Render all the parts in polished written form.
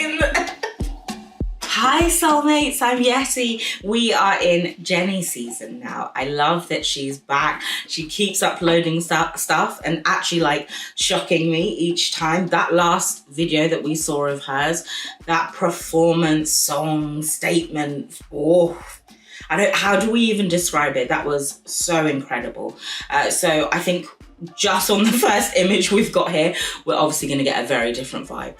in the... Hi Soulmates, I'm Yetti. We are in Jennie season now. I love that she's back. She keeps uploading stuff and actually like shocking me each time. That last video that we saw of hers, that performance song statement, oh, how do we even describe it? That was so incredible. So I think just on the first image we've got here, we're obviously going to get a very different vibe.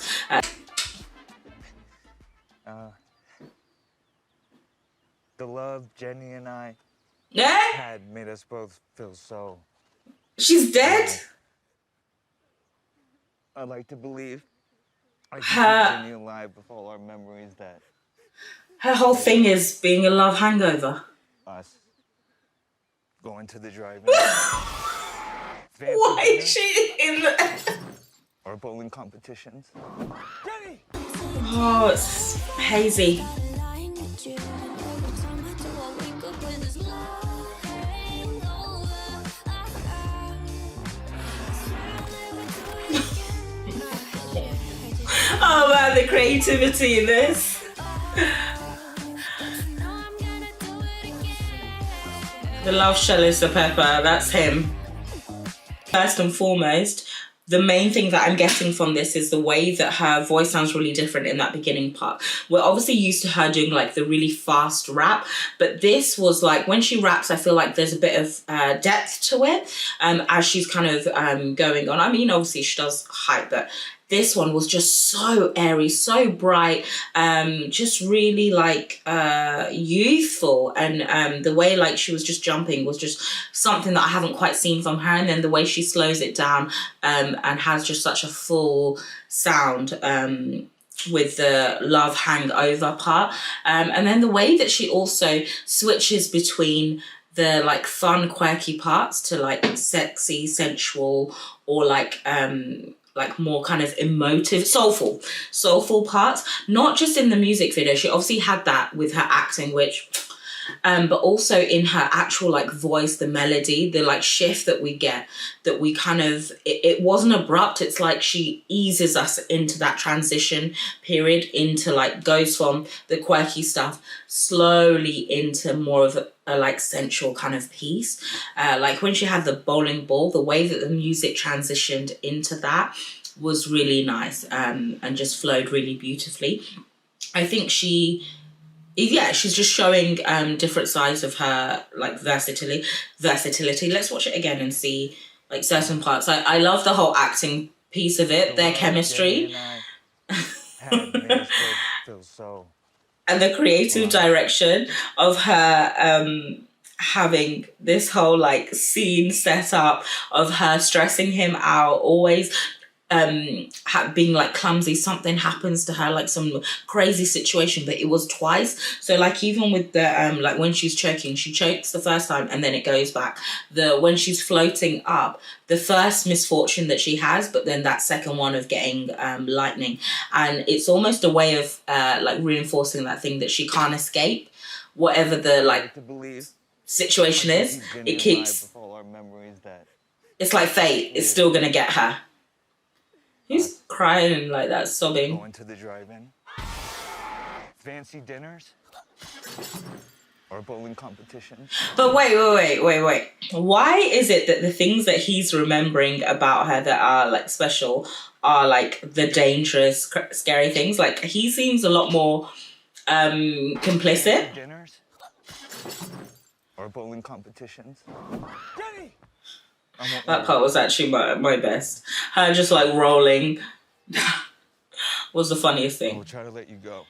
The love Jennie and I had made us both feel so... She's dead? I'd like to believe I can keep Jennie alive with all our memories that... Her whole thing is being a love hangover. Us going to the drive-in. Why is she in the... Or bowling competitions. Jennie! Oh, it's hazy. Oh man, the creativity in this. The love shell is the pepper, that's him. First and foremost, the main thing that I'm getting from this is the way that her voice sounds really different in that beginning part. We're obviously used to her doing like the really fast rap, but this was like, when she raps, I feel like there's a bit of depth to it as she's kind of going on. I mean, obviously she does hype, but this one was just so airy, so bright, just really like youthful, and the way like she was just jumping was just something that I haven't quite seen from her. And then the way she slows it down and has just such a full sound with the love hangover part, and then the way that she also switches between the like fun quirky parts to like sexy, sensual, or like more kind of emotive, soulful parts. Not just in the music video, she obviously had that with her acting, which but also in her actual like voice, the melody, the like shift that we get, that we kind of, it wasn't abrupt. It's like she eases us into that transition period, into like, goes from the quirky stuff slowly into more of a like sensual kind of piece. Like when she had the bowling ball, the way that the music transitioned into that was really nice, and just flowed really beautifully. I think she's just showing different sides of her like versatility. Let's watch it again and see like certain parts. I love the whole acting piece of it, their chemistry. And the creative direction of her having this whole like scene set up of her stressing him out, always being like clumsy. Something happens to her, like some crazy situation, but it was twice. So like even with the like when she's choking, she chokes the first time and then it goes back. When she's floating up, the first misfortune that she has, but then that second one of getting lightning, and it's almost a way of like reinforcing that thing that she can't escape whatever the like situation is. It keeps, it's like fate, it's still gonna get her. Who's crying like that, sobbing? Going to the drive-in, fancy dinners, or bowling competitions. But wait. Why is it that the things that he's remembering about her that are like special are like the dangerous, scary things? Like he seems a lot more complicit. Fancy dinners, or bowling competitions. Jennie! That part was actually my best. Her just like rolling was the funniest thing. We'll try to let you go.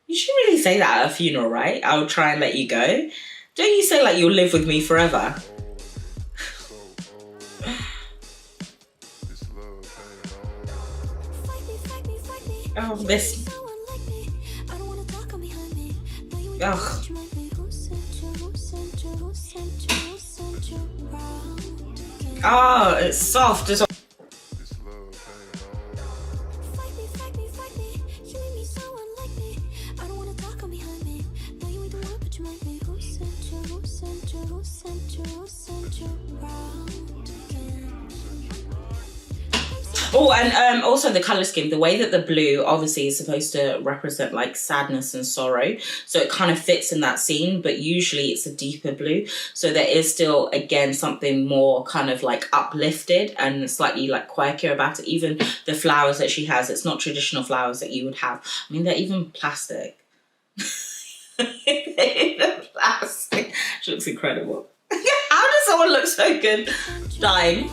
You should really say that at a funeral, right? I'll try and let you go. Don't you say like you'll live with me forever? Oh, this. Oh. Oh, it's soft as well. Oh, and also the color scheme, the way that the blue obviously is supposed to represent like sadness and sorrow, so it kind of fits in that scene, but usually it's a deeper blue, so there is still again something more kind of like uplifted and slightly like quirkier about it. Even the flowers that she has, it's not traditional flowers that you would have. I mean, they're even plastic. Plastic. She looks incredible. How does someone look so good dying?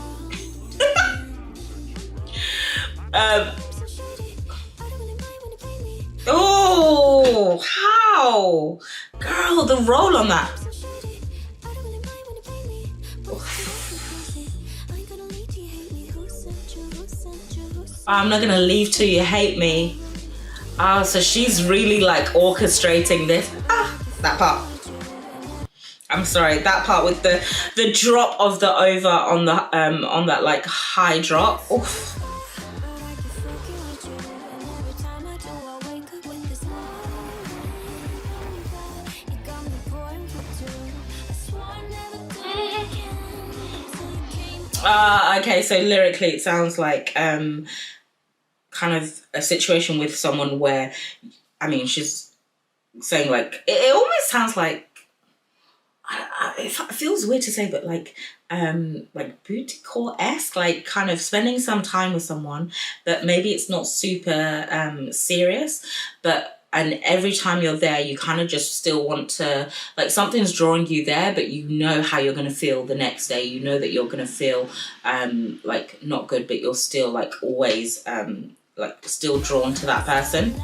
Oh, how? Girl, the roll on that. I'm not gonna leave till you hate me. Oh, so she's really like orchestrating this. That part. I'm sorry, that part with the drop of the over on that like high drop. Oof. Okay, so lyrically it sounds like kind of a situation with someone where, I mean, she's saying like, it almost sounds like, it feels weird to say, but like booty call-esque, like kind of spending some time with someone that maybe it's not super serious, but and every time you're there, you kind of just still want to, like something's drawing you there, but you know how you're going to feel the next day. You know that you're going to feel like not good, but you're still like always like still drawn to that person.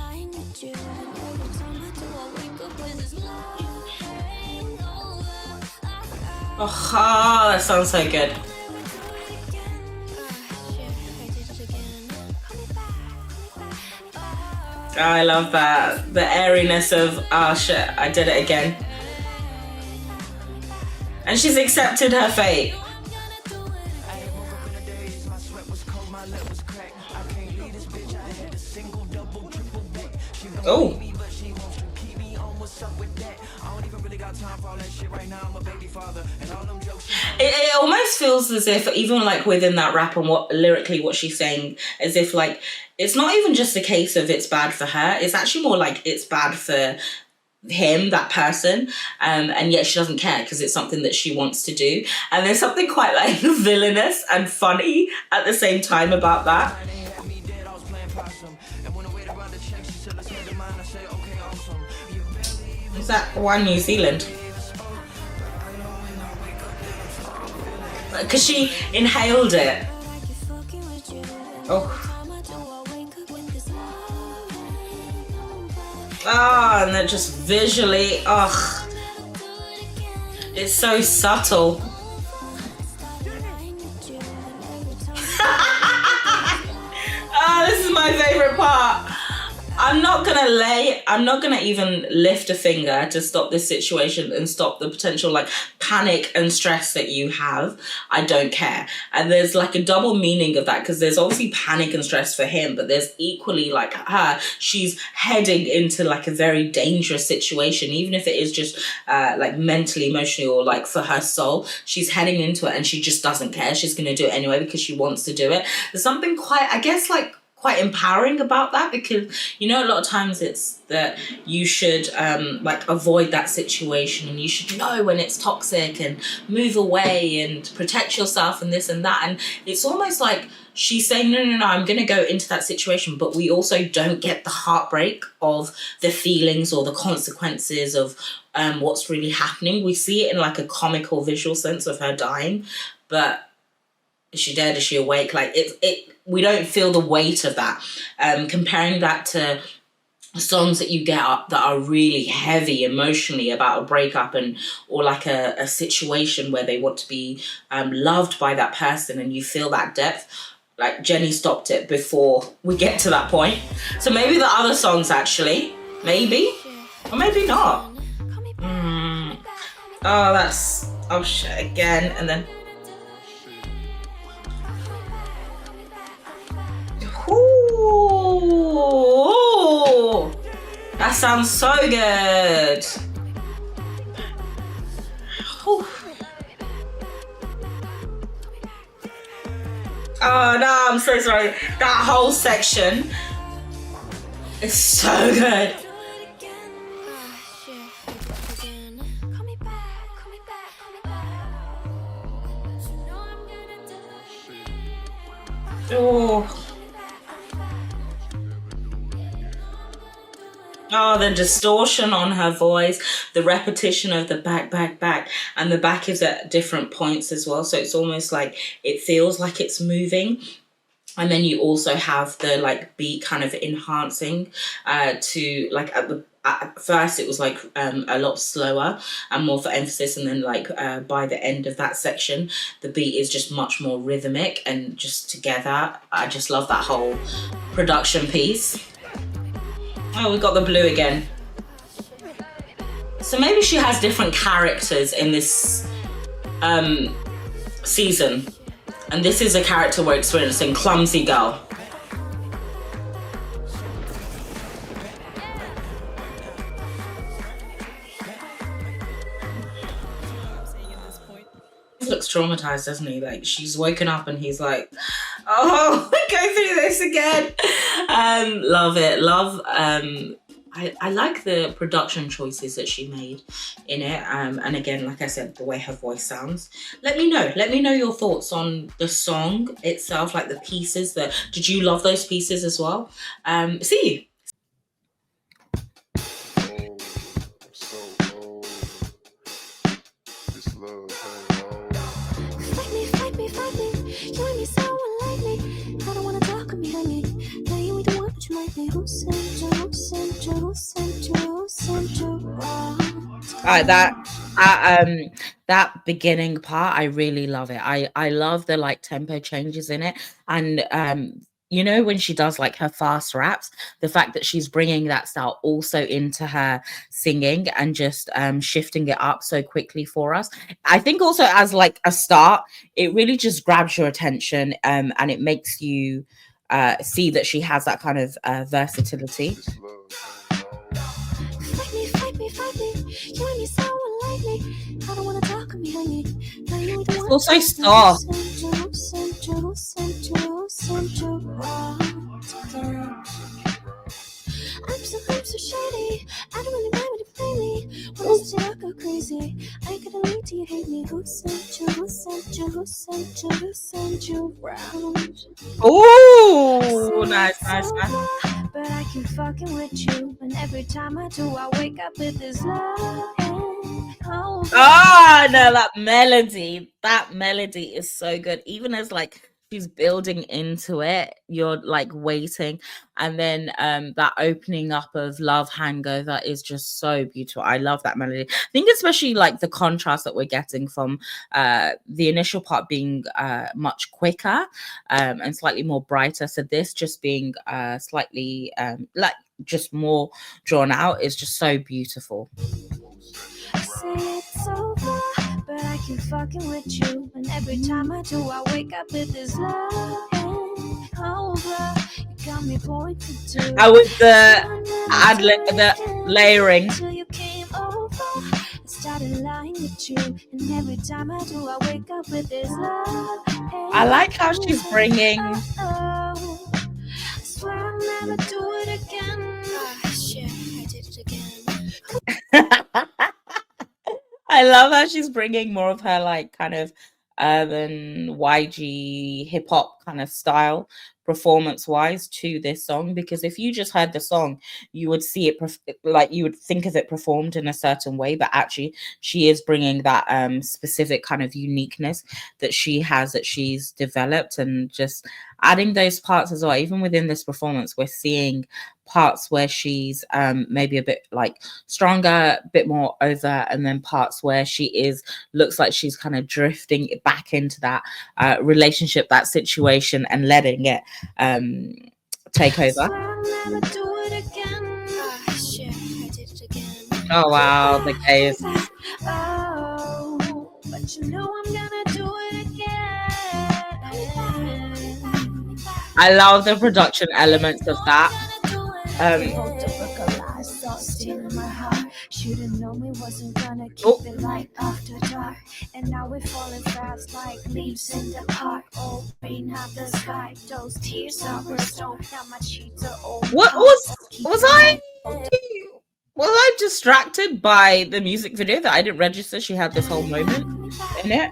Oh, that sounds so good. Oh, I love that. The airiness of, oh shit, I did it again. And she's accepted her fate. Oh. It almost feels as if, even like within that rap and what lyrically what she's saying, as if like it's not even just a case of it's bad for her, it's actually more like it's bad for him, that person, and yet she doesn't care because it's something that she wants to do. And there's something quite like villainous and funny at the same time about that. Is that one New Zealand? Because she inhaled it. Oh. Ah, and then just visually, ugh. It's so subtle. Ah, this is my favorite part. I'm not gonna even lift a finger to stop this situation and stop the potential like panic and stress that you have. I don't care. And there's like a double meaning of that, because there's obviously panic and stress for him, but there's equally like her, she's heading into like a very dangerous situation, even if it is just like mentally, emotionally, or like for her soul, she's heading into it and she just doesn't care. She's gonna do it anyway because she wants to do it. There's something quite, I guess, like quite empowering about that, because you know a lot of times it's that you should like avoid that situation, and you should know when it's toxic and move away and protect yourself and this and that. And it's almost like she's saying no, I'm gonna go into that situation, but we also don't get the heartbreak of the feelings or the consequences of what's really happening. We see it in like a comical visual sense of her dying, but is she dead? Is she awake? Like we don't feel the weight of that. Comparing that to songs that you get up that are really heavy emotionally about a breakup or like a situation where they want to be loved by that person, and you feel that depth. Like Jennie stopped it before we get to that point. So maybe the other songs actually, maybe, or maybe not. Oh shit again, and then. Ooh, that sounds so good. Ooh. Oh no, I'm so sorry. That whole section is so good. Oh. Oh, the distortion on her voice, the repetition of the back, and the back is at different points as well. So it's almost like it feels like it's moving. And then you also have the like beat kind of enhancing to like at first it was like a lot slower and more for emphasis, and then like by the end of that section the beat is just much more rhythmic and just together. I just love that whole production piece. Oh, we got the blue again. So maybe she has different characters in this season. And this is a character we're experiencing, Clumsy Girl. He looks traumatized, doesn't he? Like, she's woken up and he's like, oh, go through this again. Love it. Love, I like the production choices that she made in it. And again, like I said, the way her voice sounds. Let me know your thoughts on the song itself, like the pieces that, did you love those pieces as well? See you. That beginning part, I really love it. I love the like tempo changes in it, and you know, when she does like her fast raps, the fact that she's bringing that style also into her singing and just shifting it up so quickly for us. I think also as like a start, it really just grabs your attention, and it makes you see that she has that kind of versatility. It's also soft. I'm so shady. I don't really mind when you play me. When I go crazy, I could lead to you hate me. Who sent you? Who sent you? Who sent you? Who sent you round? Oh, nice. But I keep fucking with you, and every time I do, I wake up with this love. Oh no, that melody is so good. Even as like she's building into it, you're like waiting, and then that opening up of Love Hangover is just so beautiful. I love that melody. I think especially like the contrast that we're getting from the initial part being much quicker and slightly more brighter, so this just being slightly like just more drawn out is just so beautiful. Say it's over, but I keep fucking with you, and every time I do, I wake up with this love over. You got me pointed to. I was the layering. You came over, I started lying with you, and every time I do, I wake up with this love. I like how she's bringing. I swear I'll never do it again. Oh, shit, I did it again. I love how she's bringing more of her like kind of urban YG hip hop kind of style performance wise to this song, because if you just heard the song you would see it like you would think of it performed in a certain way, but actually she is bringing that specific kind of uniqueness that she has, that she's developed, and just adding those parts as well. Even within this performance we're seeing parts where she's maybe a bit like stronger, a bit more over, and then parts where she is looks like she's kind of drifting back into that relationship, that situation, and letting it take over. Oh wow, the case. Oh, but you know I'm gonna do it again. I love the production elements of that. Should've known we wasn't gonna keep it light after dark. And now we're falling fast like leaves in the park. Oh, rain out the sky, those tears are stone. Now my sheets are all. What was I distracted by the music video that I didn't register she had this whole moment in it?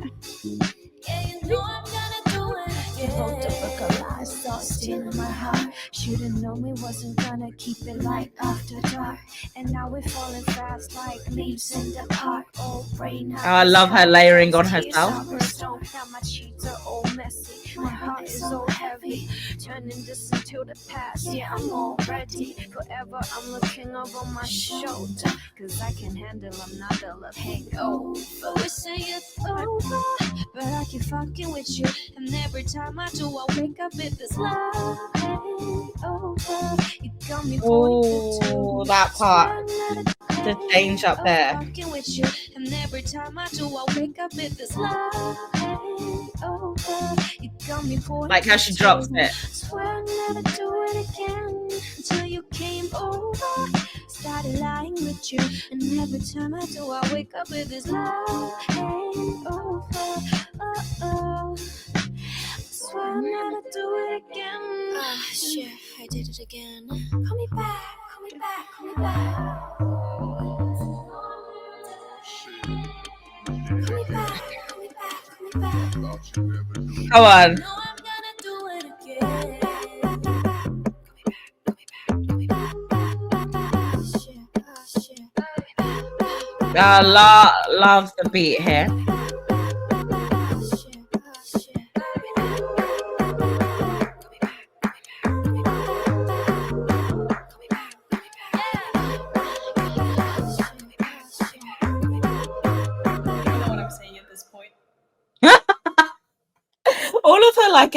Yeah, you know I'm gonna do it. You wrote the book of lies, thoughts in my heart. Should've known we wasn't gonna keep it light after dark. And now we're falling fast like leaves in the park. Oh, rain. I love her layering on herself. Now my sheets are all messy. My heart is so heavy. Turning this into the past. Yeah, I'm all ready. Forever I'm looking over my shoulder. Cause I can handle another love hangover. We say it's over, but I keep fucking with you. And every time I do, I wake up with this love hangover. You got me oh, that part. The change up there. With you. And every time I do, I wake up with this love hangover. You got me like how she drops it. Swear I'll never do it again until you came over. Started lying with you, and every time I do, I wake up with this love hangover. Swear I'll never do it again. Ah, shit, I did it again. Call me back, call me back, call me back. Call me back, call me back, call me back. Come on. No, I'm gonna do it again. I love the beat here. All of her like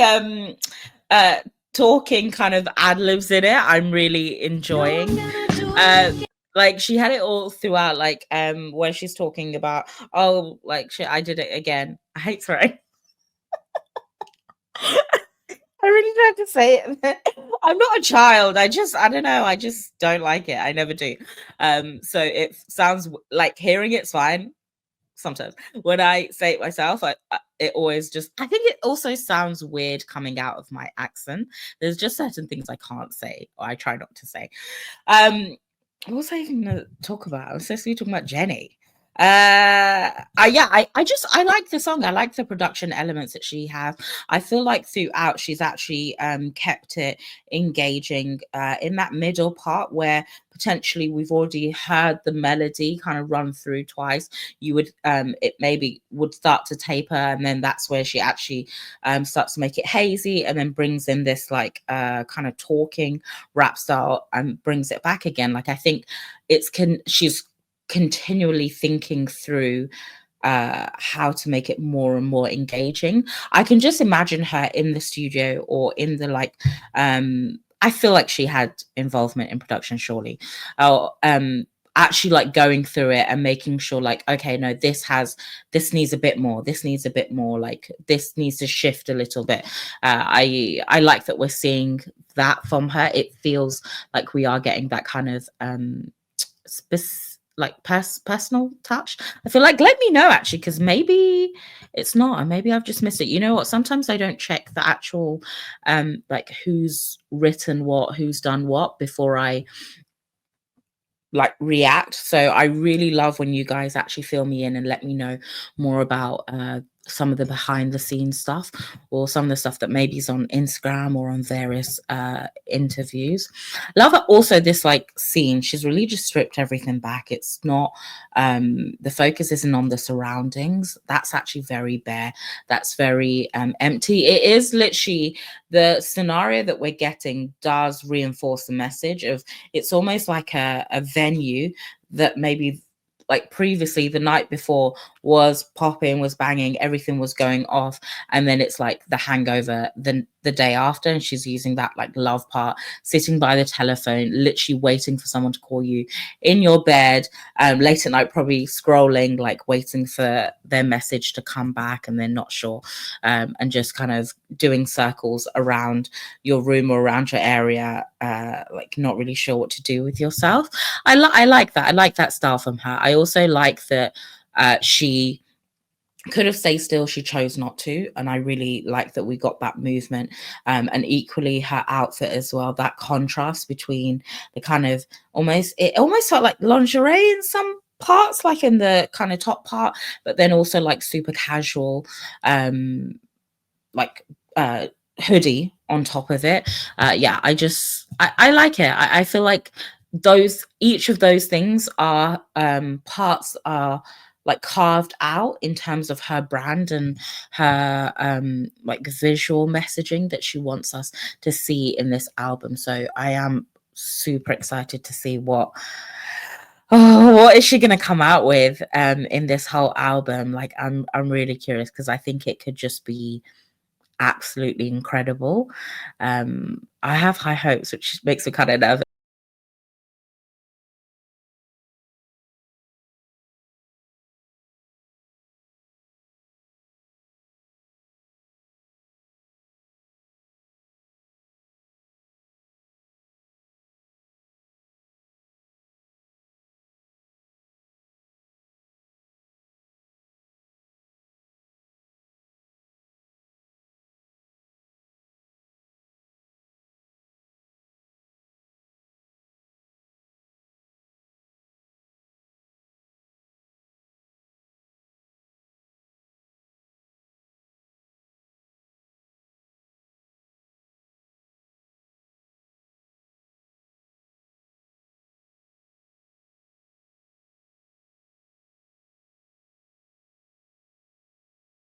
talking kind of ad-libs in it I'm really enjoying. Like she had it all throughout, like where she's talking about, oh, like shit, I did it again. I hate swearing. I really don't have to say it. I'm not a child. I don't know. I just don't like it. I never do. So it sounds like hearing it's fine. Sometimes when I say it myself, it always just, I think it also sounds weird coming out of my accent. There's just certain things I can't say, or I try not to say. What was I even gonna talk about? I was supposed to be talking about Jennie. I like the song. I like the production elements that she has. I feel like throughout she's actually kept it engaging in that middle part where potentially we've already heard the melody kind of run through twice. You would it maybe would start to taper, and then that's where she actually starts to make it hazy, and then brings in this like kind of talking rap style and brings it back again. Like I think she's continually thinking through how to make it more and more engaging. I can just imagine her in the studio or in the like I feel like she had involvement in production surely, actually like going through it and making sure like, okay, no, this needs a bit more, this needs a bit more, like this needs to shift a little bit. I like that we're seeing that from her. It feels like we are getting that kind of personal touch. I feel like, let me know actually, because maybe it's not, and maybe I've just missed it. You know what, sometimes I don't check the actual like who's written what, who's done what before I like react. So I really love when you guys actually fill me in and let me know more about some of the behind the scenes stuff, or some of the stuff that maybe is on Instagram or on various interviews. Love it. Also, this like scene, she's really just stripped everything back. It's not the focus isn't on the surroundings. That's actually very bare. That's very empty. It is literally the scenario that we're getting does reinforce the message of, it's almost like a venue that maybe like previously the night before was popping, was banging, everything was going off, and then it's like the hangover the day after, and she's using that like love part, sitting by the telephone, literally waiting for someone to call you in your bed, late at night, probably scrolling, like waiting for their message to come back, and then not sure, and just kind of doing circles around your room or around your area, like not really sure what to do with yourself. I like that. I like that style from her. I also like that she Could have stayed still, she chose not to, and I really like that we got that movement. And equally her outfit as well, that contrast between the kind of it almost felt like lingerie in some parts, like in the kind of top part, but then also like super casual like hoodie on top of it. Yeah, I like it. I feel like each of those things are parts are like carved out in terms of her brand and her like visual messaging that she wants us to see in this album. So I am super excited to see what is she gonna come out with in this whole album. Like I'm really curious, because I think it could just be absolutely incredible. I have high hopes, which makes me kind of nervous.